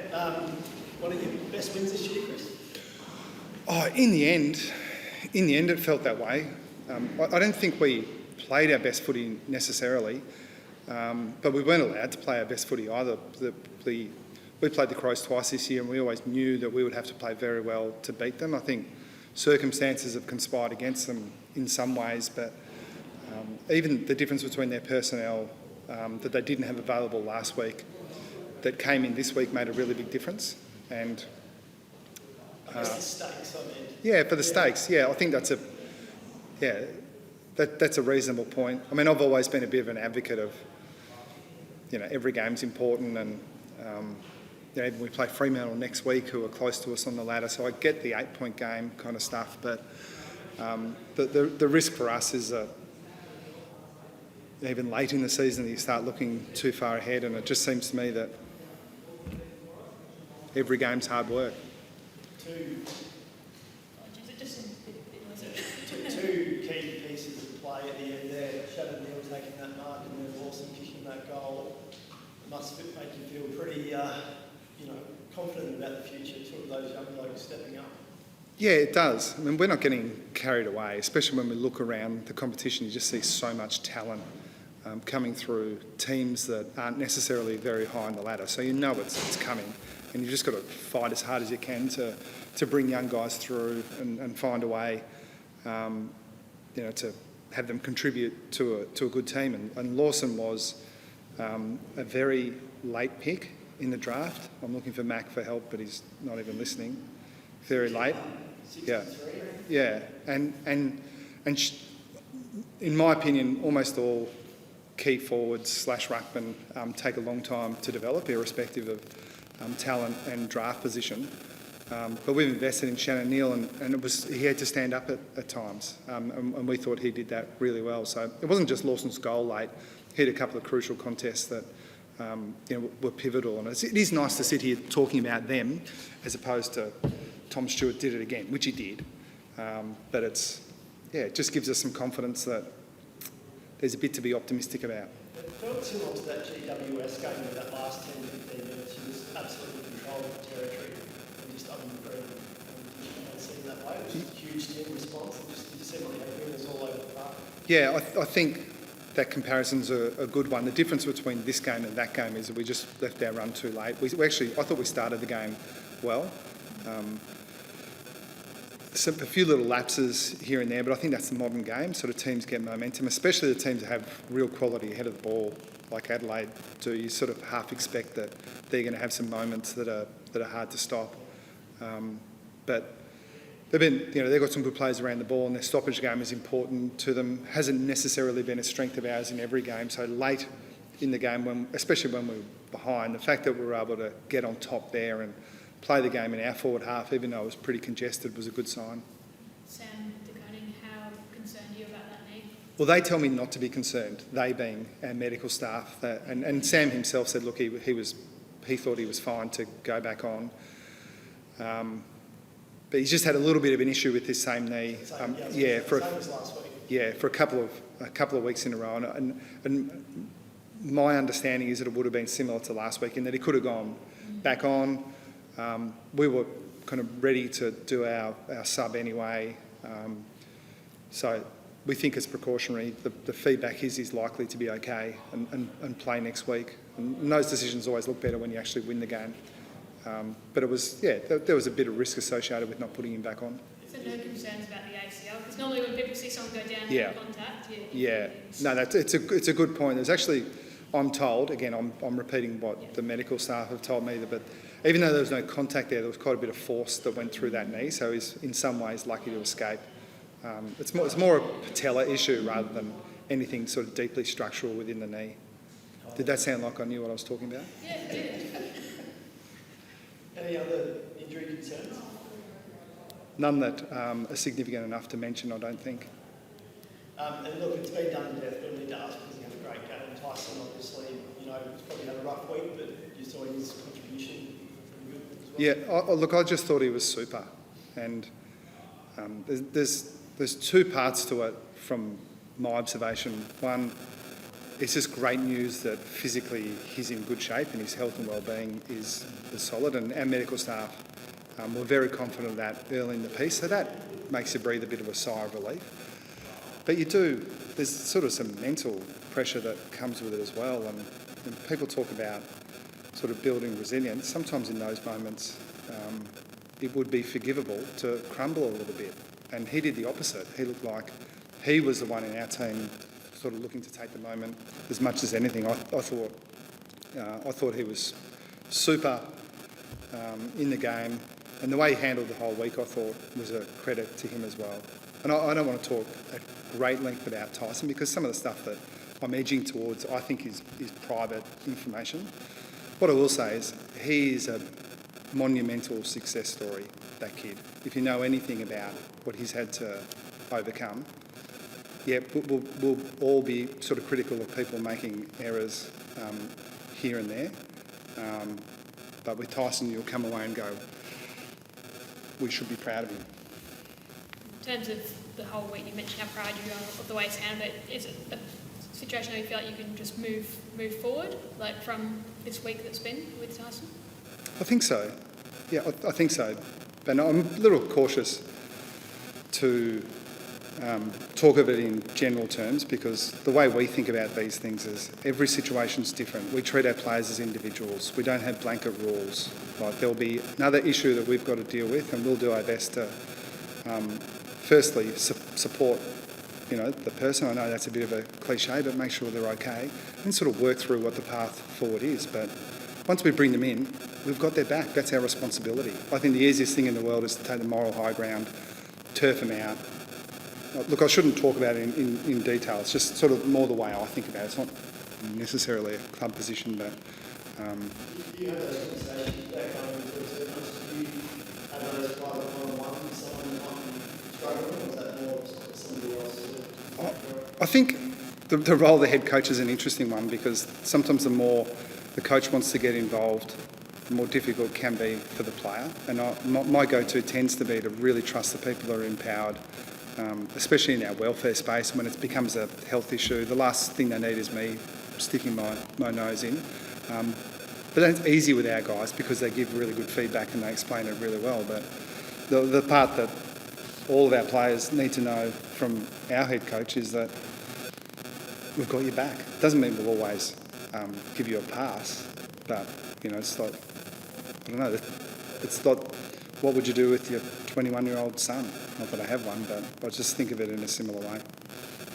fan. One of your best wins this year, Chris? Oh, in the end, it felt that way. I don't think we played our best footy necessarily, but we weren't allowed to play our best footy either. We played the Crows twice this year, and we always knew that we would have to play very well to beat them. I think circumstances have conspired against them in some ways, but even the difference between their personnel that they didn't have available last week that came in this week made a really big difference. And I guess the stakes, I mean. Yeah, for the stakes, yeah, I think that's a reasonable point. I mean, I've always been a bit of an advocate of, every game's important, and even we play Fremantle next week, who are close to us on the ladder, so I get the 8-point game kind of stuff, but the risk for us is that even late in the season you start looking too far ahead, and it just seems to me that every game's hard work. Two key pieces of play at the end there. Shannon Neal taking that mark and then Lawson kicking that goal. It must make you feel pretty, confident about the future. Two of those young blokes stepping up. Yeah, it does. I mean, we're not getting carried away, especially when we look around the competition. You just see so much talent coming through teams that aren't necessarily very high on the ladder. So you know it's coming, and you've just got to fight as hard as you can to bring young guys through and find a way, to have them contribute to a good team. And Lawson was a very late pick in the draft. I'm looking for Mac for help, but he's not even listening. Very late. Yeah. And in my opinion, almost all key forwards / ruckmen take a long time to develop, irrespective of talent and draft position. But we've invested in Shannon Neal, and he had to stand up at times, and we thought he did that really well. So it wasn't just Lawson's goal late. He had a couple of crucial contests that were pivotal, and it is nice to sit here talking about them as opposed to Tom Stewart did it again, which he did. But it just gives us some confidence that there's a bit to be optimistic about. It felt similar to that GWS game where that last 10-15 minutes you just absolutely controlled the territory and just up in the green. And seeing that way, it was a huge team response. It just seemed like they had winners all over the park. Yeah, I think that comparison's a good one. The difference between this game and that game is that we just left our run too late. I thought we started the game well. A few little lapses here and there, but I think that's the modern game. Sort of teams get momentum, especially the teams that have real quality ahead of the ball, like Adelaide do. You sort of half expect that they're going to have some moments that are hard to stop. But they've got some good players around the ball, and their stoppage game is important to them. Hasn't necessarily been a strength of ours in every game. So late in the game, especially when we were behind, the fact that we were able to get on top there and play the game in our forward half, even though it was pretty congested, was a good sign. Sam DeConing, how concerned are you about that knee? Well, they tell me not to be concerned, they being our medical staff. And Sam himself said, look, he thought he was fine to go back on. But he's just had a little bit of an issue with this same knee. For a couple of weeks in a row. And my understanding is that it would have been similar to last week in that he could have gone back on. We were kind of ready to do our sub anyway, so we think it's precautionary. The feedback is he's likely to be okay and play next week. And those decisions always look better when you actually win the game. But it was, there was a bit of risk associated with not putting him back on. So no concerns about the ACL? Because normally when people see someone go down in contact, it's a good point. There's actually, I'm told, again, I'm repeating what the medical staff have told me, but even though there was no contact there was quite a bit of force that went through that knee, so he's in some ways lucky to escape. It's more a patella issue rather than anything sort of deeply structural within the knee. Did that sound like I knew what I was talking about? Yeah, it did. Any other injury concerns? None that are significant enough to mention, I don't think. And look, it's been done to death, but I need to ask because he had a great game. Tyson, obviously, he's probably had a rough week, but you saw his contribution pretty good as well. Yeah, I just thought he was super. And there's two parts to it from my observation. One, it's just great news that physically he's in good shape and his health and well-being is solid, and our medical staff were very confident of that early in the piece, so that makes you breathe a bit of a sigh of relief. But there's sort of some mental pressure that comes with it as well, and when people talk about sort of building resilience, sometimes in those moments it would be forgivable to crumble a little bit, and he did the opposite. He looked like he was the one in our team sort of looking to take the moment as much as anything. I thought he was super in the game, and the way he handled the whole week I thought was a credit to him as well. And I don't want to talk at great length about Tyson, because some of the stuff that I'm edging towards I think is private information. What I will say is he is a monumental success story, that kid. If you know anything about what he's had to overcome, yeah, we'll all be sort of critical of people making errors here and there. But with Tyson, you'll come away and go, we should be proud of him. In terms of the whole week, you mentioned how proud you are of the way it's handled. Is it a situation where you feel like you can just move forward, like from this week that's been with Tyson? I think so. Yeah, I think so. But I'm a little cautious to talk of it in general terms, because the way we think about these things is every situation's different. We treat our players as individuals. We don't have blanket rules. Like, there'll be another issue that we've got to deal with, and we'll do our best to firstly support the person. I know that's a bit of a cliche, but make sure they're okay, and sort of work through what the path forward is. But once we bring them in, we've got their back. That's our responsibility. I think the easiest thing in the world is to take the moral high ground, turf them out. Look, I shouldn't talk about it in detail. It's just sort of more the way I think about it. It's not necessarily a club position, but... You have those conversations back home with your teammates. Do you have those private one-on-one with someone that might be struggling, or is that more somebody else? I think the role of the head coach is an interesting one, because sometimes the more the coach wants to get involved, the more difficult it can be for the player. And my go-to tends to be to really trust the people that are empowered, especially in our welfare space. When it becomes a health issue, the last thing they need is me sticking my nose in. But that's easy with our guys, because they give really good feedback and they explain it really well. But the part that all of our players need to know from our head coach is that we've got your back. Doesn't mean we'll always give you a pass, but it's like, I don't know, it's like, what would you do with your 21-year-old son? Not that I have one, but I just think of it in a similar way.